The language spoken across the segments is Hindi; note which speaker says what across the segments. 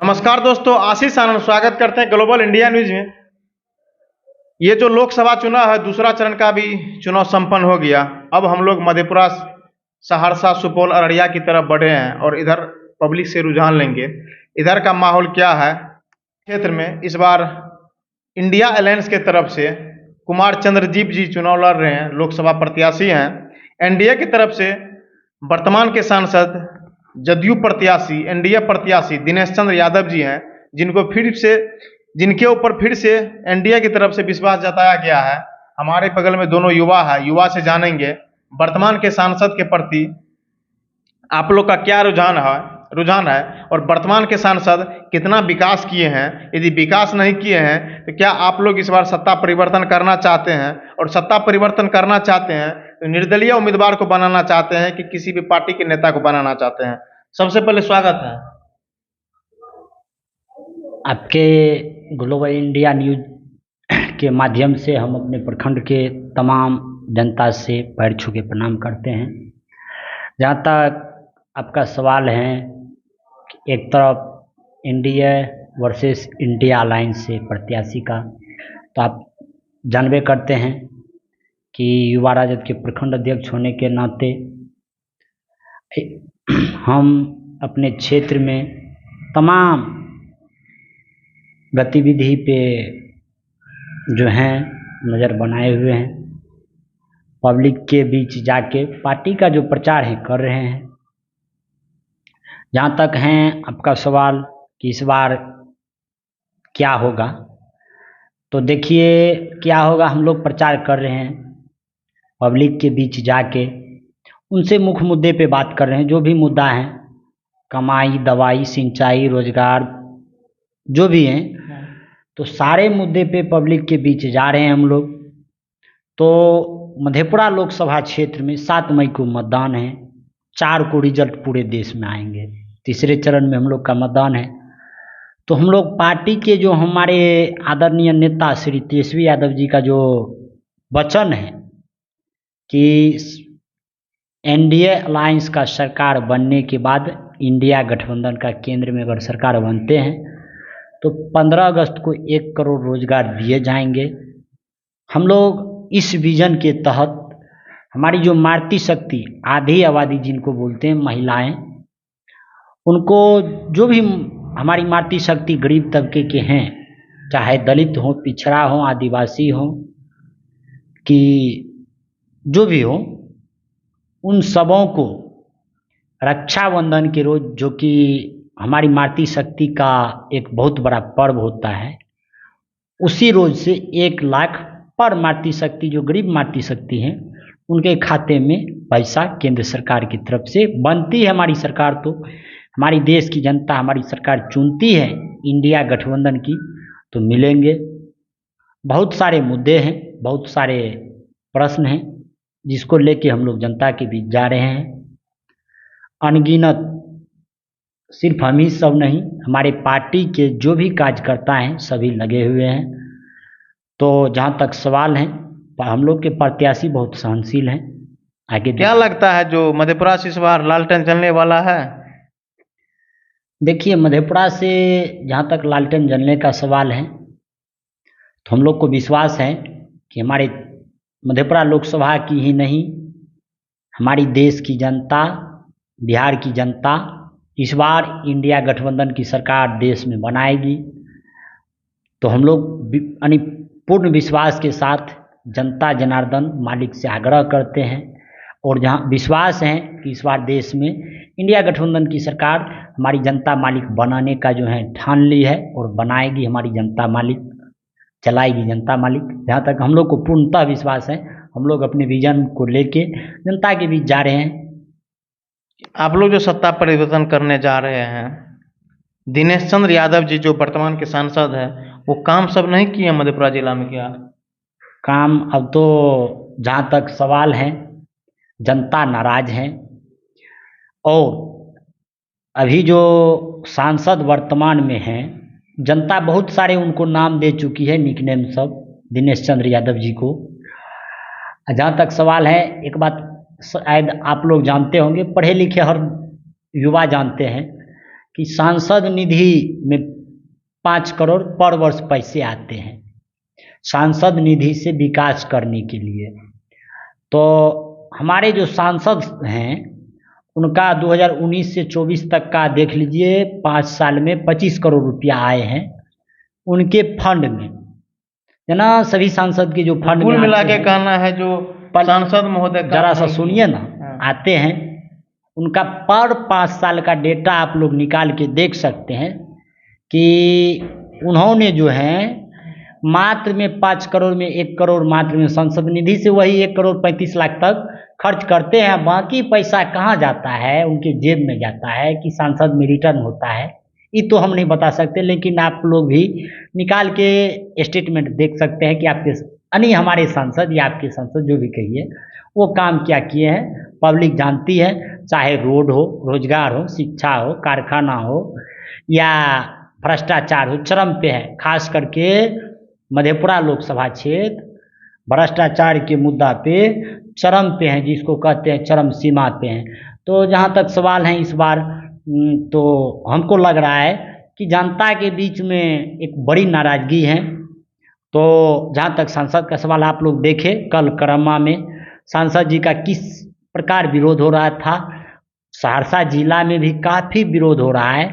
Speaker 1: नमस्कार दोस्तों, आशीष आनंद स्वागत करते हैं ग्लोबल इंडिया न्यूज में। ये जो लोकसभा चुनाव है, दूसरा चरण का भी चुनाव संपन्न हो गया। अब हम लोग मधेपुरा, सहरसा, सुपौल, अररिया की तरफ बढ़े हैं और इधर पब्लिक से रुझान लेंगे। इधर का माहौल क्या है क्षेत्र में। इस बार इंडिया अलायंस के तरफ से कुमार चंद्रजीत जी चुनाव लड़ रहे हैं, लोकसभा प्रत्याशी हैं। एनडीए की तरफ से वर्तमान के सांसद जदयू प्रत्याशी, एनडीए प्रत्याशी दिनेश चंद्र यादव जी हैं, जिनके ऊपर फिर से एनडीए की तरफ से विश्वास जताया गया है। हमारे बगल में दोनों युवा है, युवा से जानेंगे वर्तमान के सांसद के प्रति आप लोग का क्या रुझान है और वर्तमान के सांसद कितना विकास किए हैं। यदि विकास नहीं किए हैं तो क्या आप लोग इस बार सत्ता परिवर्तन करना चाहते हैं, और सत्ता परिवर्तन करना चाहते हैं तो निर्दलीय उम्मीदवार को बनाना चाहते हैं कि किसी भी पार्टी के नेता को बनाना चाहते हैं। सबसे पहले स्वागत है
Speaker 2: आपके ग्लोबल इंडिया न्यूज के माध्यम से। हम अपने प्रखंड के तमाम जनता से पैर छू के प्रणाम करते हैं। जहाँ तक आपका सवाल है, एक तरफ एनडीए वर्सेस इंडिया अलायंस से प्रत्याशी का, तो आप जानबे करते हैं कि युवा राजद के प्रखंड अध्यक्ष होने के नाते हम अपने क्षेत्र में तमाम गतिविधि पे जो हैं नज़र बनाए हुए हैं। पब्लिक के बीच जाके पार्टी का जो प्रचार है कर रहे हैं। जहाँ तक हैं आपका सवाल कि इस बार क्या होगा, तो देखिए क्या होगा। हम लोग प्रचार कर रहे हैं, पब्लिक के बीच जाके उनसे मुख्य मुद्दे पे बात कर रहे हैं। जो भी मुद्दा है, कमाई, दवाई, सिंचाई, रोजगार, जो भी हैं, तो सारे मुद्दे पे पब्लिक के बीच जा रहे हैं हम लोग। तो मधेपुरा लोकसभा क्षेत्र में 7 मई को मतदान है। 4 को रिजल्ट पूरे देश में आएंगे। तीसरे चरण में हम लोग का मतदान है। तो हम लोग पार्टी के जो हमारे आदरणीय नेता श्री तेजस्वी यादव जी का जो वचन है कि एनडीए अलायंस का सरकार बनने के बाद इंडिया गठबंधन का केंद्र में अगर सरकार बनते हैं तो 15 अगस्त को 1 करोड़ रोजगार दिए जाएंगे। हम लोग इस विजन के तहत हमारी जो मातृ शक्ति, आधी आबादी जिनको बोलते हैं महिलाएं, उनको जो भी हमारी मातृ शक्ति गरीब तबके के हैं, चाहे दलित हो, पिछड़ा हो, आदिवासी हो, कि जो भी हो, उन सबों को रक्षाबंधन के रोज, जो कि हमारी मातृ शक्ति का एक बहुत बड़ा पर्व होता है, उसी रोज से 1 लाख पर मातृ शक्ति, जो गरीब मातृ शक्ति हैं, उनके खाते में पैसा केंद्र सरकार की तरफ से बनती है। हमारी सरकार, तो हमारी देश की जनता हमारी सरकार चुनती है इंडिया गठबंधन की, तो मिलेंगे। बहुत सारे मुद्दे हैं, बहुत सारे प्रश्न हैं, जिसको लेके हम लोग जनता के बीच जा रहे हैं। अनगिनत, सिर्फ हम ही सब नहीं, हमारे पार्टी के जो भी कार्यकर्ता हैं सभी लगे हुए हैं। तो जहाँ तक सवाल है, हम लोग के प्रत्याशी बहुत सहनशील हैं। आगे
Speaker 1: क्या लगता है जो मधेपुरा से इस बार लालटेन जलने वाला है?
Speaker 2: देखिए, मधेपुरा से जहाँ तक लालटेन जलने का सवाल है, तो हम लोग को विश्वास है कि हमारे मधेपुरा लोकसभा की ही नहीं, हमारी देश की जनता, बिहार की जनता इस बार इंडिया गठबंधन की सरकार देश में बनाएगी। तो हम लोग पूर्ण विश्वास के साथ जनता जनार्दन मालिक से आग्रह करते हैं, और जहाँ विश्वास है कि इस बार देश में इंडिया गठबंधन की सरकार हमारी जनता मालिक बनाने का जो है ठान ली है, और बनाएगी हमारी जनता मालिक, चलाएगी जनता मालिक। जहाँ तक हम लोग को पूर्णतः विश्वास है, हम लोग अपने विजन को लेके जनता के बीच जा रहे हैं।
Speaker 1: आप लोग जो सत्ता परिवर्तन करने जा रहे हैं, दिनेश चंद्र यादव जी जो वर्तमान के सांसद हैं, वो काम सब नहीं किए मधेपुरा जिला में? क्या
Speaker 2: काम? अब तो जहाँ तक सवाल है, जनता नाराज है, और अभी जो सांसद वर्तमान में हैं, जनता बहुत सारे उनको नाम दे चुकी है, निकनेम सब, दिनेश चंद्र यादव जी को। जहाँ तक सवाल है, एक बात शायद आप लोग जानते होंगे, पढ़े लिखे हर युवा जानते हैं कि सांसद निधि में 5 करोड़ पर वर्ष पैसे आते हैं सांसद निधि से विकास करने के लिए। तो हमारे जो सांसद हैं उनका 2019 से 24 तक का देख लीजिए, 5 साल में 25 करोड़ रुपया आए हैं उनके फंड में, है ना। सभी सांसद के जो फंड
Speaker 1: कुल
Speaker 2: में
Speaker 1: मिला
Speaker 2: आते
Speaker 1: के
Speaker 2: हैं,
Speaker 1: कहना है जो सांसद महोदय का
Speaker 2: जरा सा सुनिए ना,
Speaker 1: हाँ।
Speaker 2: आते हैं उनका पर 5 साल का डेटा आप लोग निकाल के देख सकते हैं कि उन्होंने जो है मात्र में 5 करोड़ में 1 करोड़ मात्र में संसद निधि से वही 1 करोड़ 35 लाख तक खर्च करते हैं। बाकी पैसा कहाँ जाता है, उनके जेब में जाता है कि सांसद में रिटर्न होता है, ये तो हम नहीं बता सकते। लेकिन आप लोग भी निकाल के स्टेटमेंट देख सकते हैं कि आपके यानी हमारे सांसद या आपके सांसद जो भी कहिए वो काम क्या किए हैं, पब्लिक जानती है। चाहे रोड हो, रोजगार हो, शिक्षा हो, कारखाना हो या भ्रष्टाचार हो, चरम पे है। खास करके मधेपुरा लोकसभा क्षेत्र भ्रष्टाचार के मुद्दा पे चरम पे हैं, जिसको कहते हैं चरम सीमा पे हैं। तो जहाँ तक सवाल है इस बार, तो हमको लग रहा है कि जनता के बीच में एक बड़ी नाराजगी है। तो जहाँ तक सांसद का सवाल, आप लोग देखें कल करम्मा में सांसद जी का किस प्रकार विरोध हो रहा था, सहरसा जिला में भी काफ़ी विरोध हो रहा है।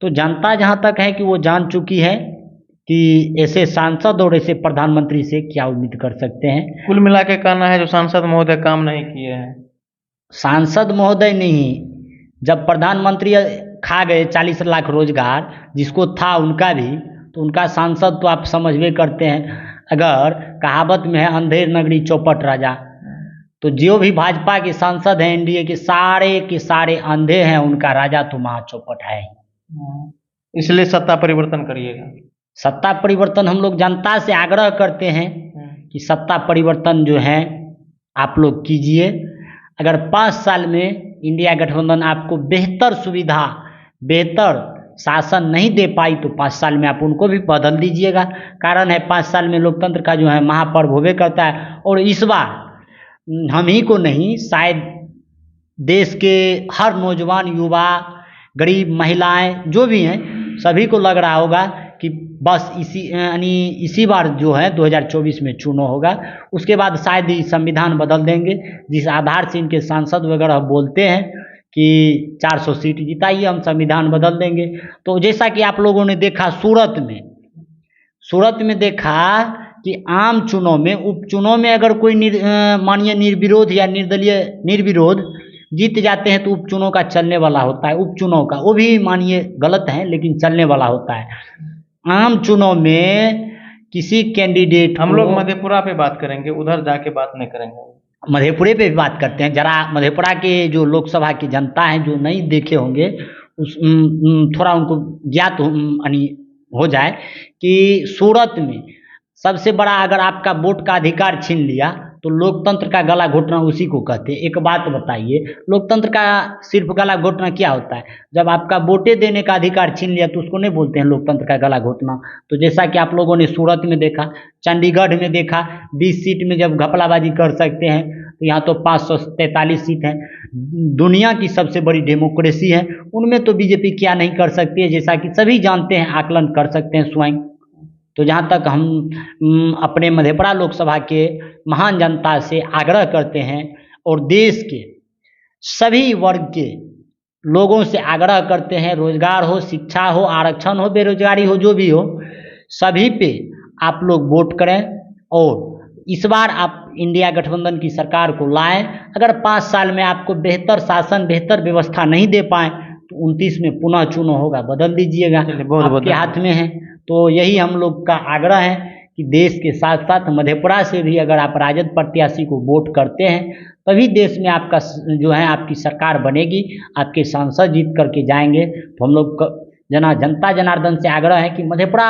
Speaker 2: तो जनता जहाँ तक है कि वो जान चुकी है कि ऐसे सांसद और ऐसे प्रधानमंत्री से क्या उम्मीद कर सकते हैं।
Speaker 1: कुल मिला के कहना है जो सांसद महोदय काम नहीं किए हैं।
Speaker 2: सांसद महोदय नहीं, जब प्रधानमंत्री खा गए 40 लाख रोजगार जिसको था उनका भी, तो उनका सांसद तो आप समझवे करते हैं। अगर कहावत में है अंधेर नगरी चौपट राजा, तो जो भी भाजपा के सांसद हैं एनडीए के सारे अंधे हैं, उनका राजा तो महा चौपट है।
Speaker 1: इसलिए सत्ता परिवर्तन करिएगा।
Speaker 2: सत्ता परिवर्तन हम लोग जनता से आग्रह करते हैं कि सत्ता परिवर्तन जो है आप लोग कीजिए। अगर 5 साल में इंडिया गठबंधन आपको बेहतर सुविधा, बेहतर शासन नहीं दे पाई तो 5 साल में आप उनको भी बदल दीजिएगा। कारण है 5 साल में लोकतंत्र का जो है महापर्व होवे करता है। और इस बार हम ही को नहीं, शायद देश के हर नौजवान, युवा, गरीब, महिलाएं जो भी हैं, सभी को लग रहा होगा कि बस इसी बार जो है 2024 में चुनाव होगा, उसके बाद शायद ही संविधान बदल देंगे। जिस आधार से इनके सांसद वगैरह बोलते हैं कि 400 सीट जिताइए हम संविधान बदल देंगे। तो जैसा कि आप लोगों ने देखा सूरत में देखा कि आम चुनाव में, उपचुनाव में अगर कोई मानिए निर्विरोध या निर्विरोध जीत जाते हैं तो उपचुनाव का चलने वाला होता है। उपचुनाव का वो भी मानिए गलत है लेकिन चलने वाला होता है। आम चुनाव में किसी कैंडिडेट,
Speaker 1: हम लोग मधेपुरा पे बात करेंगे, उधर जाके बात नहीं करेंगे।
Speaker 2: मधेपुरे पे भी बात करते हैं। जरा मधेपुरा के जो लोकसभा की जनता है जो नहीं देखे होंगे, उस थोड़ा उनको ज्ञात हो जाए कि सूरत में सबसे बड़ा, अगर आपका वोट का अधिकार छीन लिया तो लोकतंत्र का गला घोटना उसी को कहते हैं। एक बात बताइए, लोकतंत्र का सिर्फ गला घोटना क्या होता है? जब आपका वोटे देने का अधिकार छीन लिया तो उसको नहीं बोलते हैं लोकतंत्र का गला घोटना। तो जैसा कि आप लोगों ने सूरत में देखा, चंडीगढ़ में देखा, 20 सीट में जब घपलाबाजी कर सकते हैं, तो यहाँ तो 543 सीट हैं। दुनिया की सबसे बड़ी डेमोक्रेसी है, उनमें तो बीजेपी क्या नहीं कर सकती है, जैसा कि सभी जानते हैं, आकलन कर सकते हैं स्वयं। तो जहाँ तक हम अपने मधेपुरा लोकसभा के महान जनता से आग्रह करते हैं और देश के सभी वर्ग के लोगों से आग्रह करते हैं, रोजगार हो, शिक्षा हो, आरक्षण हो, बेरोजगारी हो, जो भी हो, सभी पे आप लोग वोट करें और इस बार आप इंडिया गठबंधन की सरकार को लाएं। अगर 5 साल में आपको बेहतर शासन, बेहतर व्यवस्था नहीं दे पाए तो 29 में पुनः चुनाव होगा, बदल दीजिएगा, आपके हाथ में है। तो यही हम लोग का आग्रह है कि देश के साथ साथ मधेपुरा से भी अगर आप राजद प्रत्याशी को वोट करते हैं तभी देश में आपका जो है आपकी सरकार बनेगी, आपके सांसद जीत करके जाएंगे। तो हम लोग जनता जनार्दन से आग्रह है कि मधेपुरा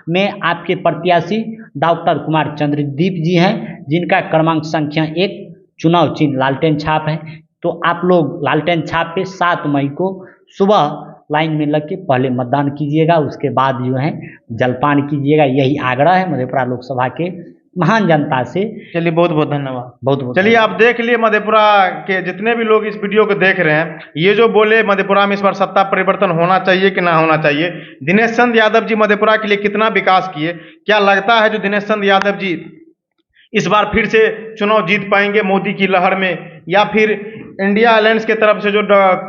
Speaker 2: में आपके प्रत्याशी डॉक्टर कुमार चंद्रदीप जी हैं, जिनका क्रमांक संख्या 1 चुनाव चिन्ह लालटेन छाप है। तो आप लोग लालटेन छाप पे 7 मई को सुबह लाइन में लग के पहले मतदान कीजिएगा, उसके बाद जो है जलपान कीजिएगा। यही आग्रह है मधेपुरा लोकसभा के महान जनता से
Speaker 1: चलिए, बहुत बहुत धन्यवाद।
Speaker 2: बहुत बहुत
Speaker 1: चलिए, आप देख लिए मधेपुरा के जितने भी लोग इस वीडियो को देख रहे हैं, ये जो बोले मधेपुरा में इस बार सत्ता परिवर्तन होना चाहिए कि ना होना चाहिए। दिनेश चंद यादव जी मधेपुरा के लिए कितना विकास किए, क्या लगता है जो दिनेश चंद यादव जी इस बार फिर से चुनाव जीत पाएंगे मोदी की लहर में, या फिर इंडिया अलायंस के तरफ से जो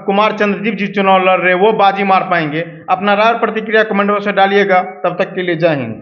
Speaker 1: कुमार चंद्रदीप जी चुनाव लड़ रहे हैं वो बाजी मार पाएंगे? अपना राय और प्रतिक्रिया कमेंट बॉक्स में डालिएगा। तब तक के लिए जय हिंद।